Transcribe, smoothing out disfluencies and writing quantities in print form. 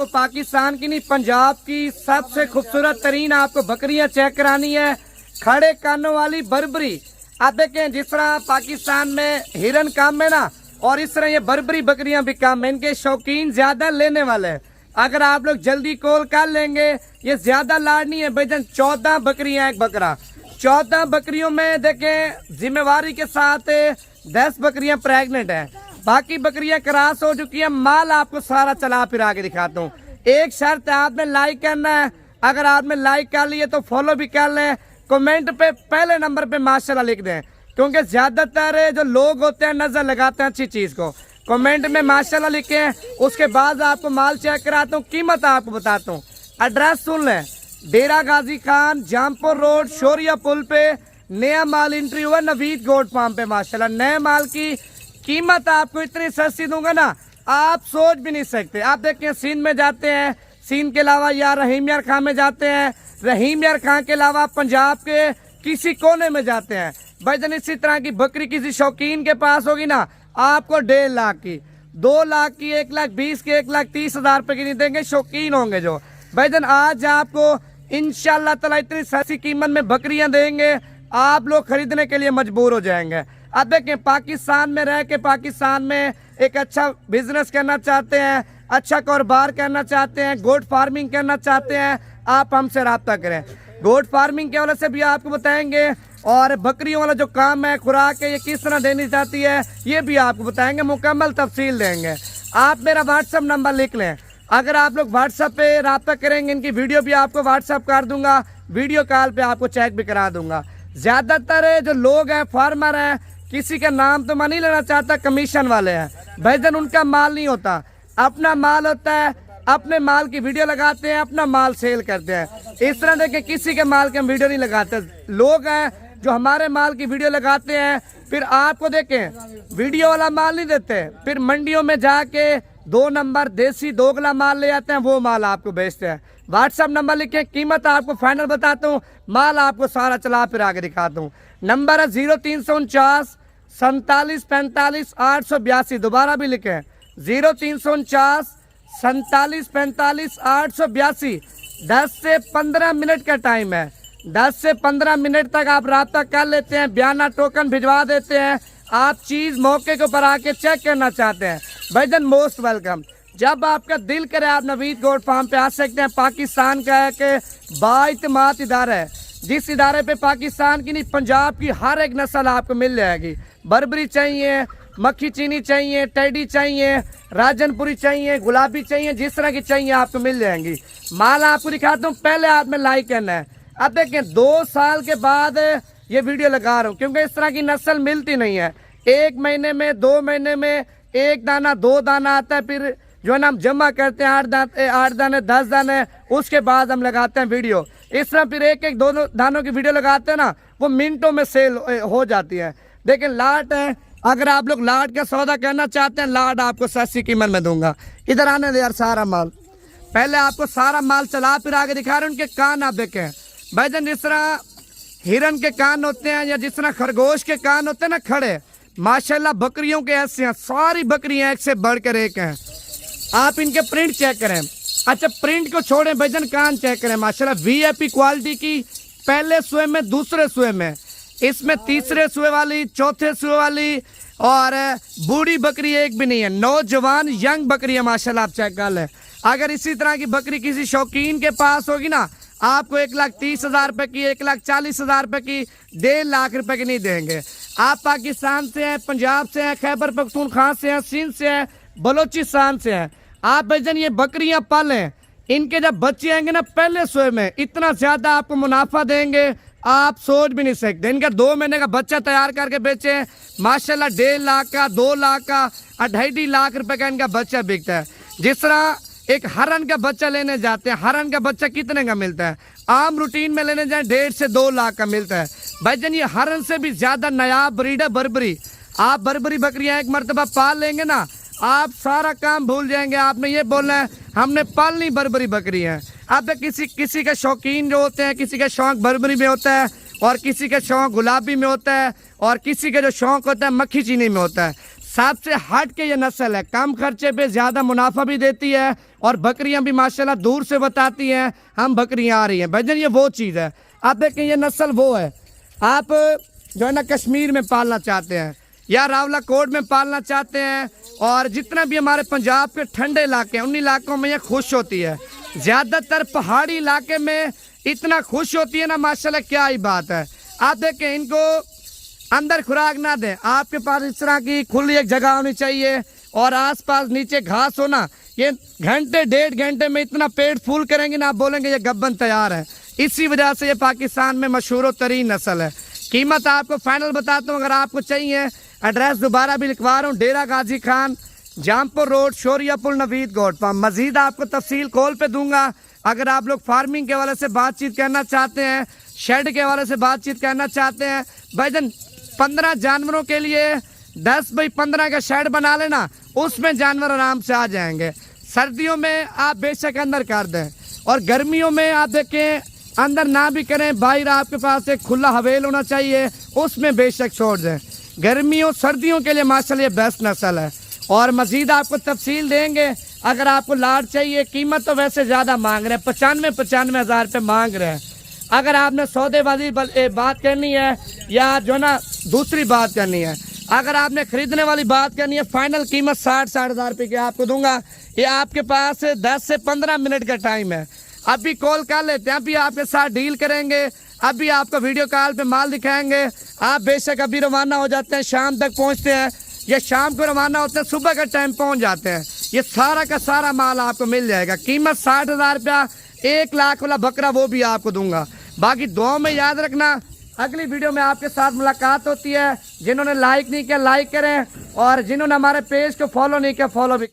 आपको पाकिस्तान की नहीं पंजाब की सबसे खूबसूरत तरीन आपको बकरियां चेक करानी है। खड़े कानों वाली बर्बरी। आप देखें जिस तरह पाकिस्तान में हिरन काम है ना, और इस तरह ये बर्बरी बकरियां भी काम है। इनके शौकीन ज्यादा लेने वाले हैं। अगर आप लोग जल्दी कॉल कर लेंगे, ये ज्यादा लाड़ नहीं है भाईजान। 14 बकरियां एक बकरा। 14 बकरियों में देखें जिम्मेवारी के साथ 10 बकरियां प्रेग्नेंट हैं। बाकी बकरियां क्रॉस हो चुकी है। माल आपको सारा चला फिरा के दिखाता हूँ। एक शर्त है, आपने लाइक करना है। अगर आपने लाइक कर लिए तो फॉलो भी कर लें। कमेंट पे पहले नंबर पे माशाल्लाह लिख दें, क्योंकि ज्यादातर जो लोग होते हैं नजर लगाते हैं अच्छी चीज को। कमेंट में माशाल्लाह लिखें, उसके बाद आपको माल चेक कराता हूँ, कीमत आपको बताता हूँ। एड्रेस सुन लें, डेरा गाजी खान, जामपुर रोड, शोरिया पुल पे नया माल एंट्री हुआ नवीद गोट फार्म पे। माशाल्लाह नए माल की कीमत आपको इतनी सस्ती दूंगा ना, आप सोच भी नहीं सकते। आप देखें सिंध में जाते हैं, सिंध के अलावा या रहीम यार खां में जाते हैं, रहीम यार खां के अलावा पंजाब के किसी कोने में जाते हैं भाईजान। इसी तरह की बकरी किसी शौकीन के पास होगी ना, आपको 1.5 लाख की, 2 लाख की, 1,20,000 की, 1,30,000 रुपए की नहीं देंगे। शौकीन होंगे जो भाईजान। आज आपको इंशाल्लाह ताला इतनी सस्ती कीमत में बकरियां देंगे, आप लोग खरीदने के लिए मजबूर हो जाएंगे। अब देखें पाकिस्तान में रह के पाकिस्तान में एक अच्छा बिजनेस करना चाहते हैं, अच्छा कारोबार करना चाहते हैं, गोट फार्मिंग करना चाहते हैं, आप हमसे रब्ता करें। गोट फार्मिंग के वाले से भी आपको बताएंगे, और बकरियों वाला जो काम है, खुराक है, ये किस तरह देनी चाहती है, ये भी आपको बताएंगे, मुकम्मल तफसील देंगे। आप मेरा व्हाट्सअप नंबर लिख लें। अगर आप लोग व्हाट्सअप पे रब्ता करेंगे, इनकी वीडियो भी आपको व्हाट्सअप कर दूंगा, वीडियो कॉल पे आपको चेक भी करा दूंगा। ज्यादातर जो लोग हैं फार्मर हैं, किसी का नाम तो मैं नहीं लेना चाहता, कमीशन वाले हैं भाईजान। उनका माल नहीं होता, अपना माल होता है। अपने माल की वीडियो लगाते हैं, अपना माल सेल करते हैं। इस तरह देखें किसी के माल के हम वीडियो नहीं लगाते। लोग हैं जो हमारे माल की वीडियो लगाते हैं, फिर आपको देखें वीडियो वाला माल नहीं देते, फिर मंडियों में जाके 2 नंबर देसी दोगला माल ले आते हैं, वो माल आपको बेचते हैं। व्हाट्सअप नंबर लिखे, कीमत आपको फाइनल बताता हूँ, माल आपको सारा चला फिर आगे दिखाता हूँ। नंबर है 0349 47 45 882। दोबारा भी लिखे 0349 47 45 882। 10 से 15 मिनट का टाइम है। 10 से 15 मिनट तक आप रब्ता कर लेते हैं, बयाना टोकन भिजवा देते हैं। आप चीज मौके के ऊपर आके चेक करना चाहते हैं भाईजान, मोस्ट वेलकम। जब आपका दिल करे आप नवीद गोट फार्म पे आ सकते हैं। पाकिस्तान का है कि बाइतमाद इदारा है, जिस इदारे पे पाकिस्तान की नहीं पंजाब की हर एक नस्ल आपको मिल जाएगी। बर्बरी चाहिए, मक्खी चीनी चाहिए, टेडी चाहिए, राजनपुरी चाहिए, गुलाबी चाहिए, जिस तरह की चाहिए आपको मिल जाएंगी। माल आपको दिखाता हूँ, पहले आपने लाइक करना है। अब देखें 2 साल के बाद ये वीडियो लगा रहा हूँ, क्योंकि इस तरह की नस्ल मिलती नहीं है। 1 महीने में 2 महीने में 1 दाना 2 दाना आता है, फिर जो है ना हम जमा करते हैं 8 दाने 10 दाने, उसके बाद हम लगाते हैं वीडियो। इस तरह फिर 1-1 2 दानों की वीडियो लगाते हैं ना, वो मिनटों में सेल हो जाती है। देखिए लाट है, अगर आप लोग लाट का सौदा करना चाहते हैं, लाट आपको सस्ती कीमत में दूंगा। इधर आने दे यार सारा माल, पहले आपको सारा माल चला फिर आगे दिखा रहे हैं। उनके कान आप देखें भाईजान, जिस तरह हिरन के कान होते हैं या जिस तरह खरगोश के कान होते हैं ना खड़े, माशाल्लाह बकरियों के ऐसे हैं। सारी बकरियां एक से बढ़कर एक हैं। आप इनके प्रिंट चेक करें। अच्छा प्रिंट को छोड़ें भाईजान, कान चेक करें माशाल्लाह वीआईपी क्वालिटी की। पहले सुए में, दूसरे सुए में, इसमें तीसरे सुए वाली, चौथे सुए वाली, और बूढ़ी बकरी एक भी नहीं है। नौजवान यंग बकरी है माशाल्लाह, आप चेक कर लें। अगर इसी तरह की बकरी किसी शौकीन के पास होगी ना, आपको 1,30,000 रुपए की, 1,40,000 रुपए की, 1.5 लाख रुपए की नहीं देंगे। आप पाकिस्तान से हैं, पंजाब से हैं, खैबर पख्तूनख्वा से हैं, सिंध से हैं, बलोचिस्तान से हैं। आप भाईजान ये बकरियां पालें, इनके जब बच्चे आएंगे ना पहले सोए में, इतना ज्यादा आपको मुनाफा देंगे, आप सोच भी नहीं सकते। इनका 2 महीने का बच्चा तैयार करके बेचे माशाल्लाह 1.5 लाख का, 2 लाख का, 2.5 लाख रुपए का इनका बच्चा बिकता है। जिस तरह एक हरन का बच्चा लेने जाते हैं, हरन का बच्चा कितने का मिलता है? आम रूटीन में लेने जाए 1.5 से 2 लाख का मिलता है भाईजान। ये हरन से भी ज्यादा नया ब्रीड है बर्बरी। आप बर्बरी बकरियां एक मरतबा पाल लेंगे ना, आप सारा काम भूल जाएंगे। आपने ये बोलना है हमने पालनी बर्बरी बकरी है। अब किसी का शौकीन जो होते हैं, किसी का शौक बर्बरी में होता है, और किसी का शौक गुलाबी में होता है, और किसी का जो शौक होता है मक्खी चीनी में होता है। सबसे हट के ये नस्ल है, कम खर्चे पे ज़्यादा मुनाफा भी देती है और बकरियां भी माशाल्लाह दूर से बताती हैं हम बकरियां आ रही हैं। भाईजान ये वो चीज़ है, आप देखें ये नस्ल वो है, आप जो है ना कश्मीर में पालना चाहते हैं या रावला कोट में पालना चाहते हैं, और जितना भी हमारे पंजाब के ठंडे इलाके हैं उन इलाकों में ये खुश होती है। ज़्यादातर पहाड़ी इलाके में इतना खुश होती है ना माशाल्लाह, क्या ही बात है। आप देखें इनको अंदर खुराक ना दें, आपके पास इस तरह की खुली एक जगह होनी चाहिए और आसपास नीचे घास होना। ये घंटे 1.5 घंटे में इतना पेट फूल करेंगे ना, आप बोलेंगे ये गब्बन तैयार है। इसी वजह से ये पाकिस्तान में मशहूर तरीन नस्ल है। कीमत आपको फाइनल बताता हूँ, अगर आपको चाहिए एड्रेस दोबारा भी लिखवा रहा हूँ, डेरा गाजी खान, जामपुर रोड, शोरिया पुल, नवीद गोड फार्म। मजीद आपको तफसील कॉल पे दूंगा। अगर आप लोग फार्मिंग के हवाले से बातचीत करना चाहते हैं, शेड के हवाले से बातचीत करना चाहते हैं, भाईजान 15 जानवरों के लिए 10 बाई 15 का शेड बना लेना, उसमें जानवर आराम से आ जाएंगे। सर्दियों में आप बेशक अंदर कर दें और गर्मियों में आप देखें अंदर ना भी करें, बाहर आपके पास एक खुला हवेल होना चाहिए, उसमें बेशक छोड़ दें। गर्मियों सर्दियों के लिए माशाल्लाह ये बेस्ट नस्ल है। और मजीद आपको तफसील देंगे। अगर आपको लाट चाहिए, कीमत तो वैसे ज़्यादा मांग रहे हैं, 95 हज़ार रुपये मांग रहे हैं। अगर आपने सौदेबाजी बात करनी है या जो ना दूसरी बात करनी है, अगर आपने खरीदने वाली बात करनी है, फाइनल कीमत 60 हज़ार रुपये की आपको दूंगा। ये आपके पास 10 से 15 मिनट का टाइम है, अभी कॉल कर लेते हैं, अभी आपके साथ डील करेंगे, अभी आपको वीडियो कॉल पे माल दिखाएंगे। आप बेशक अभी रवाना हो जाते हैं, शाम तक पहुंचते हैं, या शाम को रवाना होते हैं, सुबह का टाइम पहुंच जाते हैं। ये सारा का सारा माल आपको मिल जाएगा। कीमत 60 हज़ार रुपया, 1 लाख वाला बकरा वो भी आपको दूंगा। बाकी दुआ में याद रखना, अगली वीडियो में आपके साथ मुलाकात होती है। जिन्होंने लाइक नहीं किया लाइक करें, और जिन्होंने हमारे पेज को फॉलो नहीं किया फॉलो भी